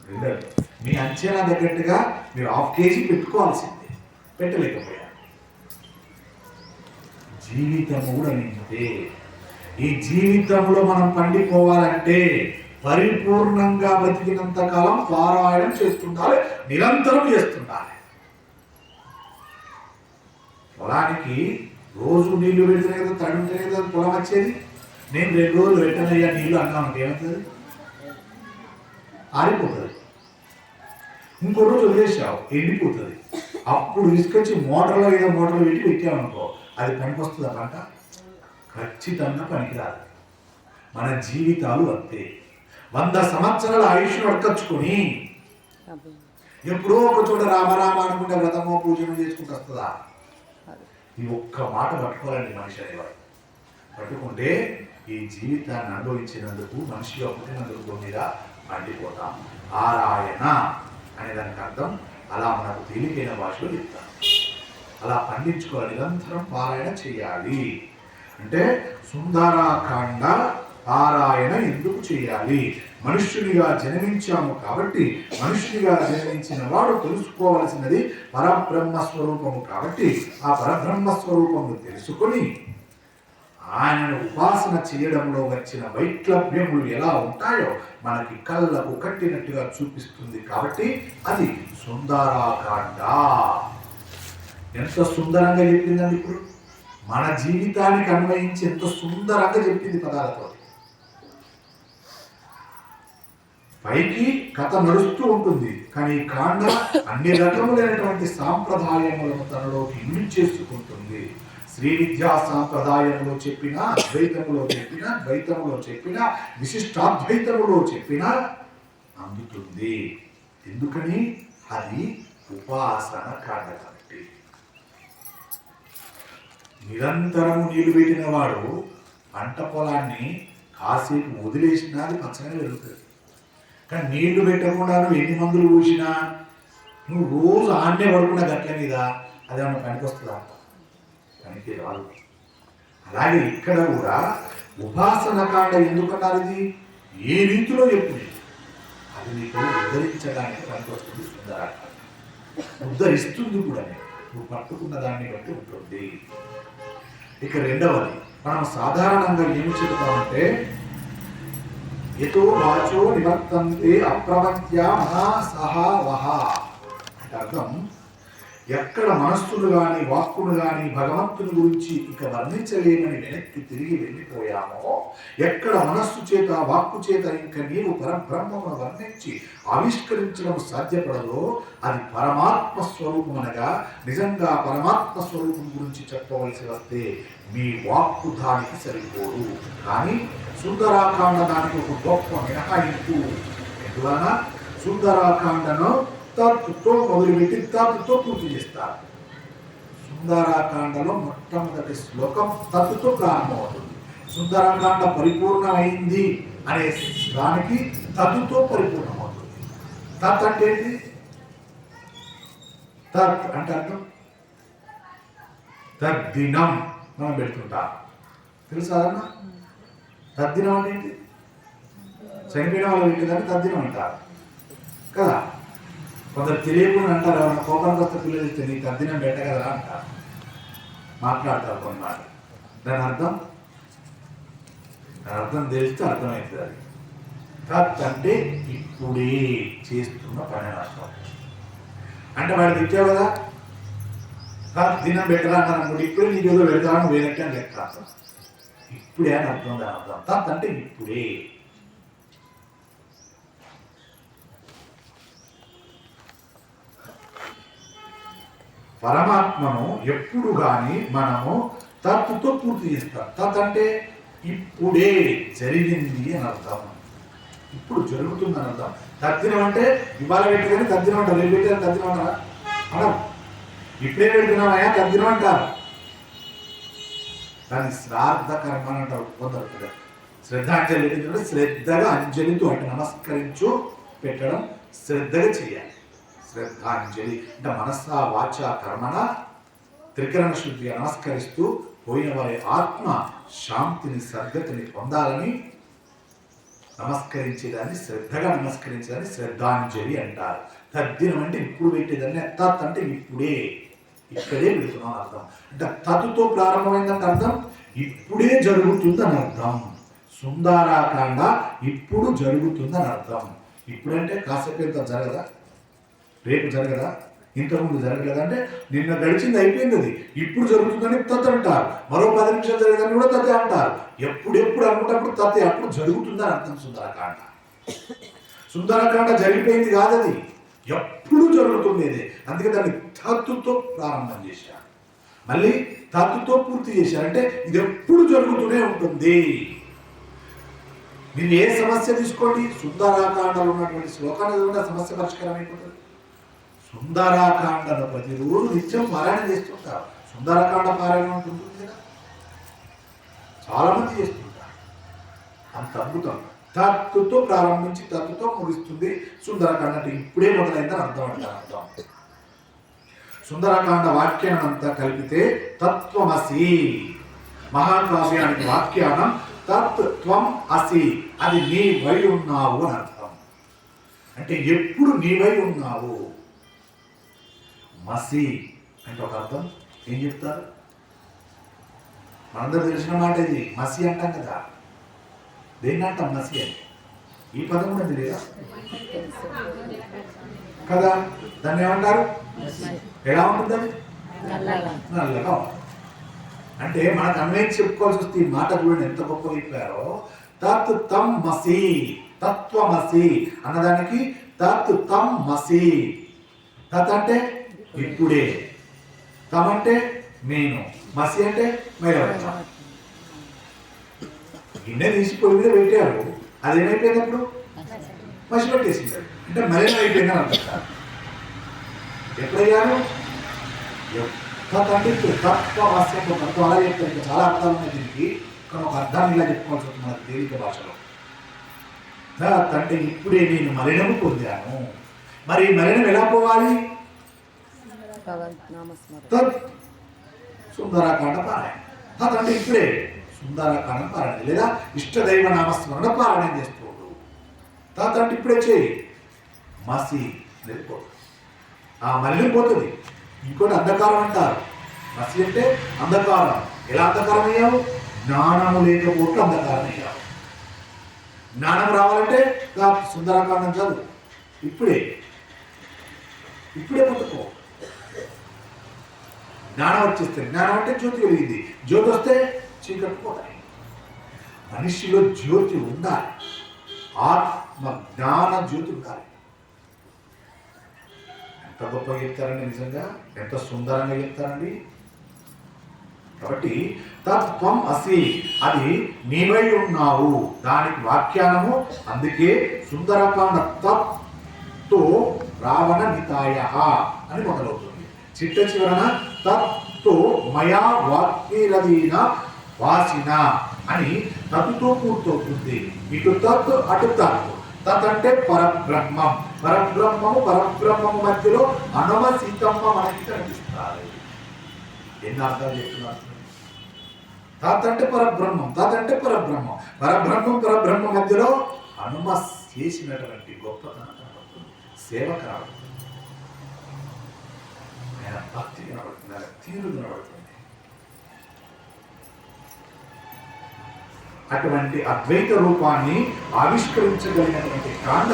వెళ్ళదు. మీ అంచనా తగ్గట్టుగా మీరు 1/2 కేజీ పెట్టుకోవాల్సిందే, పెట్టలేకపోయారు. జీవితం కూడా నింటే ఈ జీవితంలో మనం పండిపోవాలంటే పరిపూర్ణంగా బతికినంత కాలం పారాయణం చేస్తుండాలి, నిరంతరం చేస్తుండాలి. పొలానికి రోజు నీళ్లు పెడితేనే కదా తడి ఉంటేనే కదా పొలం వచ్చేది. నేను 2 రోజులు పెట్టనయ్యా నీళ్లు అన్నాను, ఏమవుతుంది? ఆరిపోతుంది. ఇంకో రోజు వదిలేసావు, ఎండిపోతుంది. అప్పుడు తీసుకొచ్చి మోటార్లో ఏదో మోటార్లో పెట్టి పెట్టామనుకో, అది పనికొస్తుందా పంట? ఖచ్చితంగా పనికిరాదు. మన జీవితాలు అంతే. 100 సంవత్సరాల ఆయుష్ అడకచ్చుకొని ఎప్పుడో ఒక చోట రామరామ అనుకుంటే వ్రతమో పూజను చేసుకుంటూ వస్తుందా? ఈ ఒక్క మాట పట్టుకోవాలండి మనిషి అనేవాడు. పట్టుకుంటే ఈ జీవితాన్ని అనుభవించినందుకు, మనిషిగా పుట్టినందుకు మీద పండిపోతాం. ఆరాయణ అనే దానికి అర్థం అలా మనకు తేలికైన భాషలో చెప్తాం. అలా పండించుకోవాలి, నిరంతరం పారాయణ చేయాలి. అంటే సుందరాకాండ పారాయణ ఎందుకు చేయాలి? మనుష్యునిగా జన్మించాము కాబట్టి, మనుష్యునిగా జన్మించిన వాడు తెలుసుకోవలసినది పరబ్రహ్మ స్వరూపము కాబట్టి, ఆ పరబ్రహ్మ స్వరూపము తెలుసుకొని ఆయనను ఉపాసన చేయడంలో వచ్చిన వైక్లభ్యములు ఎలా ఉంటాయో మనకి కళ్ళకు కట్టినట్టుగా చూపిస్తుంది. కాబట్టి అది సుందరాకాండ. ఎంత సుందరంగా చెప్పిందండి! ఇప్పుడు మన జీవితానికి అన్వయించి ఎంత సుందరంగా చెప్పింది పదాలతో. పైకి కథ నడుస్తూ ఉంటుంది, కానీ కాండ అన్ని రకములైనటువంటి సాంప్రదాయములను తనలోకి ఇమిడ్చేసుకుంటుంది. శ్రీ విద్యా సాంప్రదాయంలో చెప్పిన, అద్వైతములో చెప్పిన, ద్వైతములో చెప్పిన, విశిష్టాద్వైతములో చెప్పిన అందుతుంది. ఎందుకని? అది ఉపాసన కాండ కాబట్టి. నిరంతరము నీళ్లు పెట్టిన వాడు పంట పొలాన్ని కాసేపు వదిలేసినా అది పచ్చగా వెళ్తుంది. కానీ నీళ్లు పెట్టకుండా నువ్వు ఎన్ని మందులు పూసినా, నువ్వు రోజు ఆన్నే పడుకున్న గట్ల మీద అది ఏమన్నా పనికొస్తుందా? పనికి రాదు. అలాగే ఇక్కడ కూడా ఉపాసన కాండ ఎందుకన్నారు? ఇది ఏ రీతిలో చెప్తుంది అది నీకు ఉద్ధరించడానికి పనికొస్తుంది. సుందరాకాండ ఉద్ధరిస్తుంది కూడా, నువ్వు పట్టుకున్న దాన్ని బట్టి ఉంటుంది. ఇక రెండవది, మనం సాధారణంగా ఏమి చెబుతామంటే ఎతో వాచో నివర్తంతే అప్రవంత్య మనా సహా వహ అంటే అర్థం, ఎక్కడ మనస్సును గాని వాక్కును గాని భగవంతుని గురించి ఇక వర్ణించలేమని వెనక్కి తిరిగి వెళ్ళిపోయామో, ఎక్కడ మనస్సు చేత వాక్కు చేత ఇంక నీవు పరబ్రహ్మమును వర్ణించి ఆవిష్కరించడం సాధ్యపడదో అది పరమాత్మ స్వరూపం. అనగా నిజంగా పరమాత్మ స్వరూపం గురించి చెప్పవలసి వస్తే మీ వాక్కు దానికి సరిపోదు. కానీ సుందరాకాండ దానికి ఒక గొప్ప మినహాయింపు. ఎందువలన సుందరాకాండను తత్తుతో మొదలుపెట్టి తత్తుతో పూర్తి చేస్తారు. సుందరాకాండలో మొట్టమొదటి శ్లోకం తత్తుతో ప్రారంభమవుతుంది. సుందరాకాండ పరిపూర్ణమైంది అనే దానికి తత్తుతో పరిపూర్ణమవుతుంది. తత్ అంటే ఏంటి? తత్ అంటే అర్థం తద్దినం మనం పెడుతుంటాం, తెలుసా? తద్దినం అంటే ఏంటి? చనిపోయిన వాళ్ళు పెట్టేదాన్ని తద్దినం అంటారు కదా. కొందరు తెలియకుండా అంటారు, ఎవరైనా కోపానికి వస్తే పిల్లలు ఇస్తే నీకు తద్దినం పెట్టగలరా అంటారు, మాట్లాడతారు కొన్ని మాటలు. దాని అర్థం తెలిస్తే అర్థమవుతుంది. అది తత్ అంటే ఇప్పుడే చేస్తున్న పని అర్థం. అంటే వాడు తిట్టావు కదా, దినం పెట్టరా అన్నారు అనుకోండి, ఇప్పుడే నీకు ఏదో పెడతాను వేరే అని లెక్క అర్థం. ఇప్పుడే అని అర్థం. దాని అర్థం తత్ అంటే ఇప్పుడే. పరమాత్మను ఎప్పుడు కానీ మనము తత్తుతో పూర్తి చేస్తాం. తత్ అంటే ఇప్పుడే జరిగింది అని అర్థం, ఇప్పుడు జరుగుతుంది అని అర్థం. తద్దినం అంటే ఇవాళ పెట్టిన తద్దినం అంటారు, రేపు పెట్టిన తద్దినం అంటారా? మనం ఇప్పుడే పెడుతున్నామయ్యా తద్దినం అంటారు. దాన్ని శ్రాద్ధ కర్మ అని అంటారు కొందరు. శ్రద్ధాంజలి పెట్టిందంటే శ్రద్ధగా అంజలితో అంటే నమస్కరించు పెట్టడం శ్రద్ధగా చేయాలి. శ్రద్ధాంజలి అంటే మనసా వాచ కర్మణ త్రికరణ శుద్ధిగా నమస్కరిస్తూ పోయిన వారి ఆత్మ శాంతిని సద్గతిని పొందాలని నమస్కరించేదాన్ని శ్రద్ధగా నమస్కరించేదాన్ని శ్రద్ధాంజలి అంటారు. తద్దినం అంటే ఇప్పుడు పెట్టేదాన్ని, తత్ అంటే ఇప్పుడే, ఇక్కడే పెడుతున్నాం అర్థం. అంటే తతుతో ప్రారంభమైందంటే అర్థం ఇప్పుడే జరుగుతుందని అర్థం. సుందరాకాండ ఇప్పుడు జరుగుతుందని అర్థం. ఇప్పుడంటే కాసేపు ఇంత జరగదా, రేపు జరగదా, ఇంతకుముందు జరగలేదా అంటే నిన్న గడిచింది అయిపోయింది, అది ఇప్పుడు జరుగుతుందని తత్ అంటారు. మరో 10 నిమిషాలు జరగదని కూడా తతే అంటారు. ఎప్పుడెప్పుడు అనుకుంటప్పుడు తతే అప్పుడు జరుగుతుందని అర్థం. సుందరకాండ సుందరకాండ జరిగిపోయింది కాదు, అది ఎప్పుడు జరుగుతుంది. అందుకే దాన్ని తత్తుతో ప్రారంభం చేశారు, మళ్ళీ తత్తుతో పూర్తి చేశారు. అంటే ఇది ఎప్పుడు జరుగుతూనే ఉంటుంది. మీరు ఏ సమస్య తీసుకోండి, సుందరాకాండలో ఉన్నటువంటి శ్లోకాన్ని సమస్య పరిష్కారం అయిపోతుంది. సుందరాకాండను ప్రతిరోజు నిత్యం పారాయణ చేస్తుంటారు. సుందరకాండ పారాయణ ఉంటుంది కదా, చాలా మంది చేస్తుంటారు. అంత అద్భుతం. తత్తుతో ప్రారంభించి తత్తుతో ముగిస్తుంది సుందరకాండ. అంటే ఇప్పుడే మొదలైందని అర్థం అంటారు. అర్థం సుందరకాండ వాక్యాన్ని అంతా కలిపితే తత్వమసి. మహాకావ్యానికి వాక్యానం తత్వం అసి, అది నీవై ఉన్నావు అని అర్థం. అంటే ఎప్పుడు నీవై ఉన్నావు. మసి అంటే ఒక అర్థం. ఏం చెప్తారు, మనందరూ తెలిసిన మాట ఇది. మసి అంటాం కదా, దేన్ని అంటాం మసి అని? ఈ పదం కూడా తెలియదా కదా? దాన్ని ఏమంటారు? ఎలా ఉంటుంది అది? నల్లగా. అంటే మనకు అన్వయం చెప్పుకోవాల్సి వస్తే ఈ మాట చూడండి ఎంత గొప్ప చెప్పారో. తత్ తం మసి, తత్వమసి అన్నదానికి తత్ తం మసి. తత్ అంటే ఇప్పుడే, తమ్ అంటే నేను, మసి అంటే మైలవచ్చ. గిన్నె తీసి పొయ్యి మీద పెట్టారు, అదేమైపోయింది అప్పుడు? మసి పెట్టేసింది. అంటే మలినం అయిపోయిందని అనుకుంటారు. ఎప్పుడయ్యారు? తత్వమసి అంటే ఒక అర్థం అలా చెప్తారు. ఇంకా చాలా అర్థాలు ఉన్నాయి దీనికి, కానీ ఒక అర్థాన్ని ఇలా చెప్పుకోవాల్సి వస్తుంది మనకు తేలిక భాషలో. తత్ అంటే ఇప్పుడే నేను మలినము పొందాను. మరి మలినం ఎలా పోవాలి? తత్ సుందరకాండ పారాయణ. తత్ అంటే ఇప్పుడే సుందరకాండ పారాయణ, లేదా ఇష్టదైవ నామస్మరణ పారాయణ చేస్తూ. తత్ అంటే ఇప్పుడే చేయి. మసి అనేది పోతుంది, ఆ మళ్ళీ పోతుంది. ఇంకోటి అంధకారం అంటారు. మసి అంటే అంధకారం. ఎలా అంధకారం అయ్యావు? జ్ఞానము లేకపోతే అంధకారం అయ్యావు. జ్ఞానం రావాలంటే సుందరకాండం చదువు. ఇప్పుడే పుట్టుకో. జ్ఞానం వచ్చేస్తే, జ్ఞానం అంటే జ్యోతి వెలిగింది, జ్యోతి వస్తే చీకటి పోతాయి. మనిషిలో జ్యోతి ఉండాలి, ఆత్మ జ్ఞాన జ్యోతి ఉండాలి. ఎంత గొప్పగా చెప్తారండి, నిజంగా ఎంత సుందరంగా చెప్తారండి. కాబట్టి తత్వం అసి, అది నీవై ఉన్నావు, దానికి వ్యాఖ్యానము. అందుకే సుందరకాండ తత్తో రావణ నితాయ అని మొదలవుతుంది. చిట్ట చివరన తత్తో మయా వాక్యీరదీన వాసిన అని తత్తుతో పూర్తవుతుంది. ఇటు తత్ అటు తత్. తత్ అంటే పరబ్రహ్మం. పరబ్రహ్మము మధ్యలో అనుమ సీతమ్మ మనకి కనిపిస్తారు. ఎన్ని అర్థాలు చెప్తున్నారు? తత్ అంటే పరబ్రహ్మం, తత్ అంటే పరబ్రహ్మం. పరబ్రహ్మం మధ్యలో అనుమ చేసినటువంటి గొప్పతనం కనబడుతుంది, సేవ కనబడుతుంది, ఆయన భక్తి కనబడుతుంది, ఆయన తీరు కనబడుతుంది. అటువంటి అద్వైత రూపాన్ని ఆవిష్కరించగలిగినటువంటి కాండ